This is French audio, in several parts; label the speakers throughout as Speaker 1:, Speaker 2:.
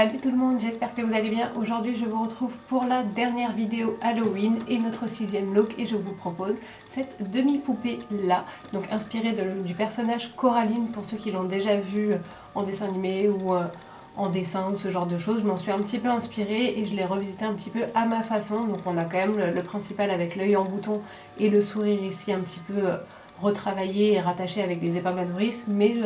Speaker 1: Salut tout le monde, j'espère que vous allez bien. Aujourd'hui je vous retrouve pour la dernière vidéo Halloween et notre 6e look et je vous propose cette demi-poupée là, donc inspirée du personnage Coraline pour ceux qui l'ont déjà vu en dessin animé ou en dessin ou ce genre de choses. Je m'en suis un petit peu inspirée et je l'ai revisité un petit peu à ma façon. Donc on a quand même le principal avec l'œil en bouton et le sourire ici un petit peu retravaillé et rattaché avec des épingles à nourrice, mais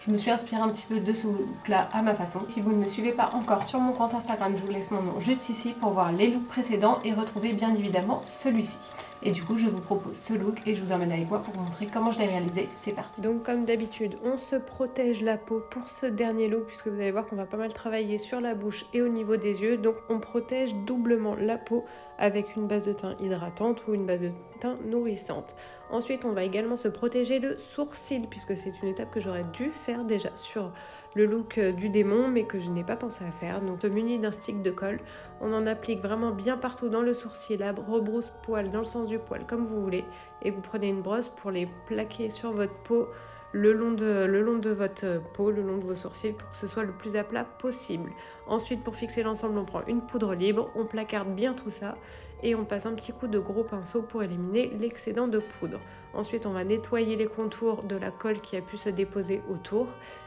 Speaker 1: je me suis inspirée un petit peu de ce look-là à ma façon. Si vous ne me suivez pas encore sur mon compte Instagram, je vous laisse mon nom juste ici pour voir les looks précédents et retrouver bien évidemment celui-ci. Et du coup, je vous propose ce look et je vous emmène avec moi pour vous montrer comment je l'ai réalisé. C'est parti. Donc comme d'habitude, on se protège la peau pour ce dernier look puisque vous allez voir qu'on va pas mal travailler sur la bouche et au niveau des yeux. Donc on protège doublement la peau avec une base de teint hydratante ou une base de teint nourrissante. Ensuite, on va également se protéger le sourcil puisque c'est une étape que j'aurais dû faire déjà sur le look du démon mais que je n'ai pas pensé à faire. Donc muni d'un stick de colle, on en applique vraiment bien partout dans le sourcil, la rebrousse poil dans le sens du poil comme vous voulez et vous prenez une brosse pour les plaquer sur votre peau le long de votre peau, le long de vos sourcils pour que ce soit le plus à plat possible. Ensuite, pour fixer l'ensemble, on prend une poudre libre, on placarde bien tout ça et on passe un petit coup de gros pinceau pour éliminer l'excédent de poudre. Ensuite, on va nettoyer les contours de la colle qui a pu se déposer autour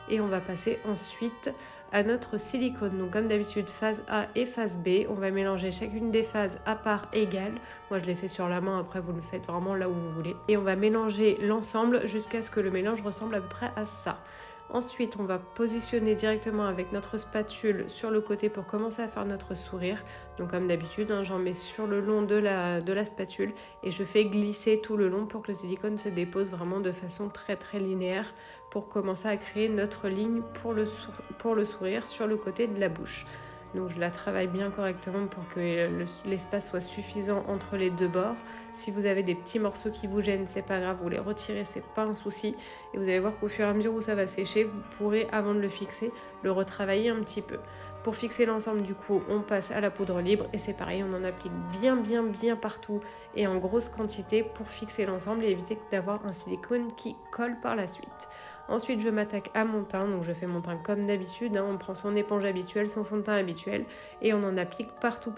Speaker 1: et on va passer ensuite à notre silicone. Donc comme d'habitude, phase A et phase B, on va mélanger chacune des phases à part égale. Moi je l'ai fait sur la main, après vous le faites vraiment là où vous voulez. Et on va mélanger l'ensemble jusqu'à ce que le mélange ressemble à peu près à ça. Ensuite, on va positionner directement avec notre spatule sur le côté pour commencer à faire notre sourire. Donc comme d'habitude, j'en mets sur le long de la spatule et je fais glisser tout le long pour que le silicone se dépose vraiment de façon très très linéaire pour commencer à créer notre ligne pour le sourire sur le côté de la bouche. Donc je la travaille bien correctement pour que l'espace soit suffisant entre les deux bords. Si vous avez des petits morceaux qui vous gênent, c'est pas grave, vous les retirez, c'est pas un souci. Et vous allez voir qu'au fur et à mesure où ça va sécher, vous pourrez, avant de le fixer, le retravailler un petit peu. Pour fixer l'ensemble, du coup, on passe à la poudre libre et c'est pareil, on en applique bien partout et en grosse quantité pour fixer l'ensemble et éviter d'avoir un silicone qui colle par la suite. Ensuite, je m'attaque à mon teint, donc je fais mon teint comme d'habitude, on prend son éponge habituelle, son fond de teint habituel et on en applique partout,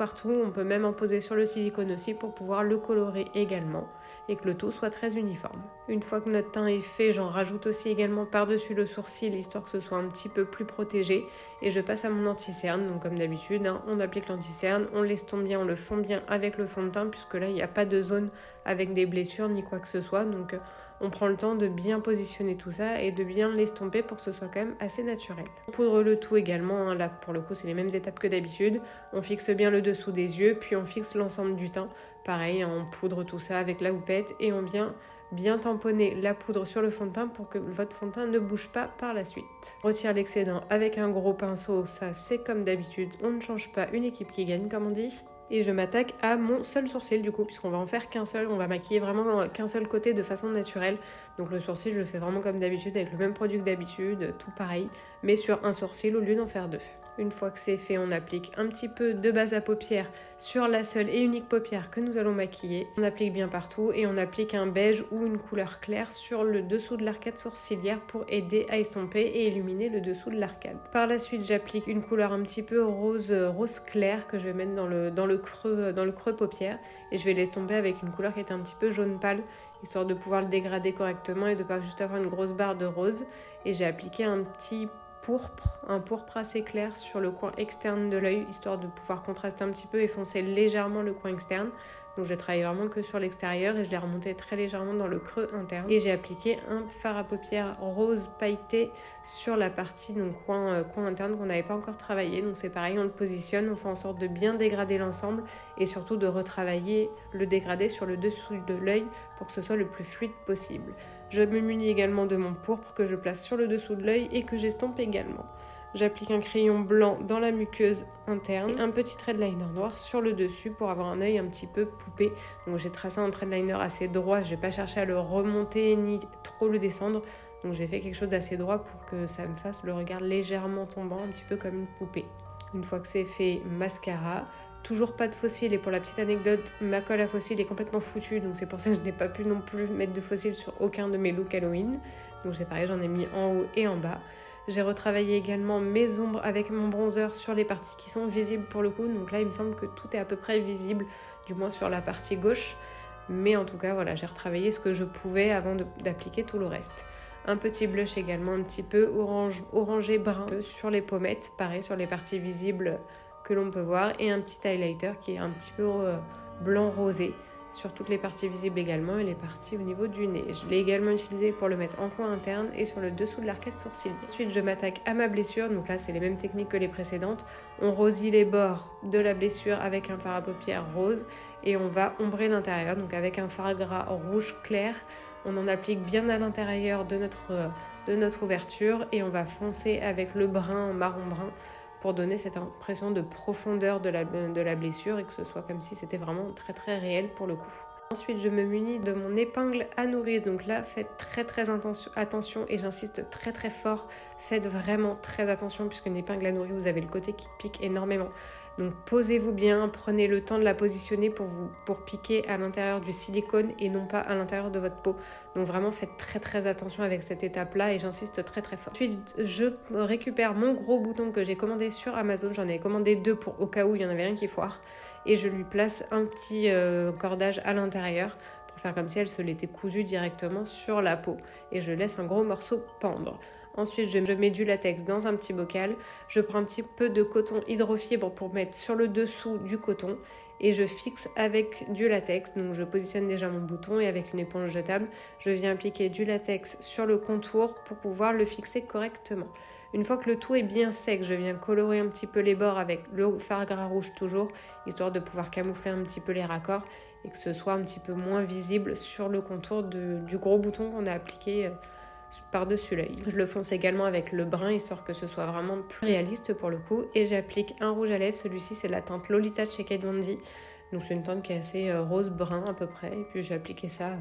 Speaker 1: on peut même en poser sur le silicone aussi pour pouvoir le colorer également et que le tout soit très uniforme. Une fois que notre teint est fait, j'en rajoute aussi également par-dessus le sourcil, histoire que ce soit un petit peu plus protégé et je passe à mon anti-cerne, donc comme d'habitude, on applique l'anti-cerne, on l'estompe bien, on le fond bien avec le fond de teint puisque là, il n'y a pas de zone avec des blessures ni quoi que ce soit, donc on prend le temps de bien positionner tout ça et de bien l'estomper pour que ce soit quand même assez naturel. On poudre le tout également, là pour le coup c'est les mêmes étapes que d'habitude. On fixe bien le dessous des yeux, puis on fixe l'ensemble du teint. Pareil, on poudre tout ça avec la houppette et on vient bien tamponner la poudre sur le fond de teint pour que votre fond de teint ne bouge pas par la suite. On retire l'excédent avec un gros pinceau, ça c'est comme d'habitude, on ne change pas, une équipe qui gagne comme on dit. Et je m'attaque à mon seul sourcil du coup, puisqu'on va en faire qu'un seul, on va maquiller vraiment qu'un seul côté de façon naturelle. Donc le sourcil, je le fais vraiment comme d'habitude, avec le même produit que d'habitude, tout pareil, mais sur un sourcil au lieu d'en faire deux. Une fois que c'est fait, on applique un petit peu de base à paupières sur la seule et unique paupière que nous allons maquiller. On applique bien partout et on applique un beige ou une couleur claire sur le dessous de l'arcade sourcilière pour aider à estomper et illuminer le dessous de l'arcade. Par la suite, j'applique une couleur un petit peu rose clair que je vais mettre dans le creux paupière et je vais l'estomper avec une couleur qui est un petit peu jaune pâle, histoire de pouvoir le dégrader correctement et de pas juste avoir une grosse barre de rose. Et j'ai appliqué un pourpre assez clair sur le coin externe de l'œil, histoire de pouvoir contraster un petit peu et foncer légèrement le coin externe. Donc j'ai travaillé vraiment que sur l'extérieur et je l'ai remonté très légèrement dans le creux interne. Et j'ai appliqué un fard à paupières rose pailleté sur la partie, donc coin interne qu'on n'avait pas encore travaillé. Donc c'est pareil, on le positionne, on fait en sorte de bien dégrader l'ensemble et surtout de retravailler le dégradé sur le dessous de l'œil pour que ce soit le plus fluide possible. Je me munis également de mon pourpre que je place sur le dessous de l'œil et que j'estompe également. J'applique un crayon blanc dans la muqueuse interne et un petit trait de liner noir sur le dessus pour avoir un œil un petit peu poupée. Donc j'ai tracé un trait de liner assez droit, je n'ai pas cherché à le remonter ni trop le descendre. Donc j'ai fait quelque chose d'assez droit pour que ça me fasse le regard légèrement tombant, un petit peu comme une poupée. Une fois que c'est fait, mascara. Toujours pas de fossiles et pour la petite anecdote, ma colle à fossiles est complètement foutue, donc c'est pour ça que je n'ai pas pu non plus mettre de fossiles sur aucun de mes looks Halloween. Donc c'est pareil, j'en ai mis en haut et en bas. J'ai retravaillé également mes ombres avec mon bronzer sur les parties qui sont visibles pour le coup. Donc là, il me semble que tout est à peu près visible, du moins sur la partie gauche. Mais en tout cas, voilà, j'ai retravaillé ce que je pouvais avant d'appliquer tout le reste. Un petit blush également, un petit peu orangé brun sur les pommettes, pareil sur les parties visibles que l'on peut voir. Et un petit highlighter qui est un petit peu blanc rosé sur toutes les parties visibles également et les parties au niveau du nez. Je l'ai également utilisé pour le mettre en coin interne et sur le dessous de l'arcade sourcilier. Ensuite, je m'attaque à ma blessure. Donc là, c'est les mêmes techniques que les précédentes. On rosit les bords de la blessure avec un fard à paupières rose et on va ombrer l'intérieur. Donc avec un fard gras rouge clair, on en applique bien à l'intérieur de notre ouverture et on va foncer avec le brun, marron brun, pour donner cette impression de profondeur de la blessure et que ce soit comme si c'était vraiment très très réel pour le coup. Ensuite, je me munis de mon épingle à nourrice. Donc là, faites très attention et j'insiste très fort. Faites vraiment très attention puisque une épingle à nourrice, vous avez le côté qui pique énormément. Donc posez-vous bien, prenez le temps de la positionner pour piquer à l'intérieur du silicone et non pas à l'intérieur de votre peau. Donc vraiment faites très attention avec cette étape-là et j'insiste très fort. Ensuite, je récupère mon gros bouton que j'ai commandé sur Amazon. J'en ai commandé 2 pour au cas où il y en avait rien qui foire. Et je lui place un petit cordage à l'intérieur pour faire comme si elle se l'était cousue directement sur la peau. Et je laisse un gros morceau pendre. Ensuite, je mets du latex dans un petit bocal. Je prends un petit peu de coton hydrofibre pour mettre sur le dessous du coton. Et je fixe avec du latex. Donc, je positionne déjà mon bouton et avec une éponge jetable, je viens appliquer du latex sur le contour pour pouvoir le fixer correctement. Une fois que le tout est bien sec, je viens colorer un petit peu les bords avec le fard gras rouge toujours, histoire de pouvoir camoufler un petit peu les raccords et que ce soit un petit peu moins visible sur le contour du gros bouton qu'on a appliqué par-dessus l'œil. Je le fonce également avec le brun, histoire que ce soit vraiment plus réaliste pour le coup. Et j'applique un rouge à lèvres, celui-ci c'est la teinte Lolita de chez Kat Von D. Donc c'est une teinte qui est assez rose-brun à peu près. Et puis j'ai appliqué ça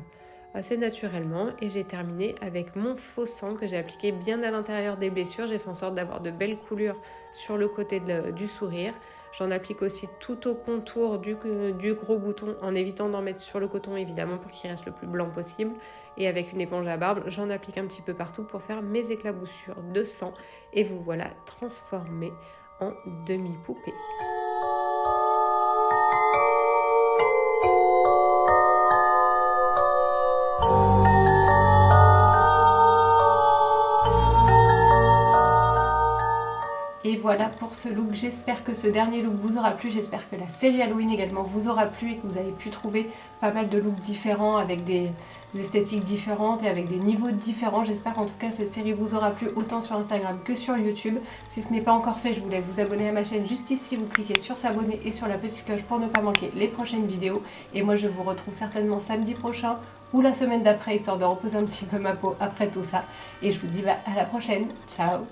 Speaker 1: assez naturellement et j'ai terminé avec mon faux sang que j'ai appliqué bien à l'intérieur des blessures. J'ai fait en sorte d'avoir de belles coulures sur le côté du sourire. J'en applique aussi tout au contour du gros bouton en évitant d'en mettre sur le coton évidemment pour qu'il reste le plus blanc possible. Et avec une éponge à barbe, j'en applique un petit peu partout pour faire mes éclaboussures de sang. Et vous voilà transformé en demi-poupée. Et voilà pour ce look, j'espère que ce dernier look vous aura plu, j'espère que la série Halloween également vous aura plu et que vous avez pu trouver pas mal de looks différents avec des esthétiques différentes et avec des niveaux différents. J'espère en tout cas que cette série vous aura plu autant sur Instagram que sur YouTube. Si ce n'est pas encore fait, je vous laisse vous abonner à ma chaîne juste ici, vous cliquez sur s'abonner et sur la petite cloche pour ne pas manquer les prochaines vidéos. Et moi je vous retrouve certainement samedi prochain ou la semaine d'après, histoire de reposer un petit peu ma peau après tout ça. Et je vous dis à la prochaine, ciao!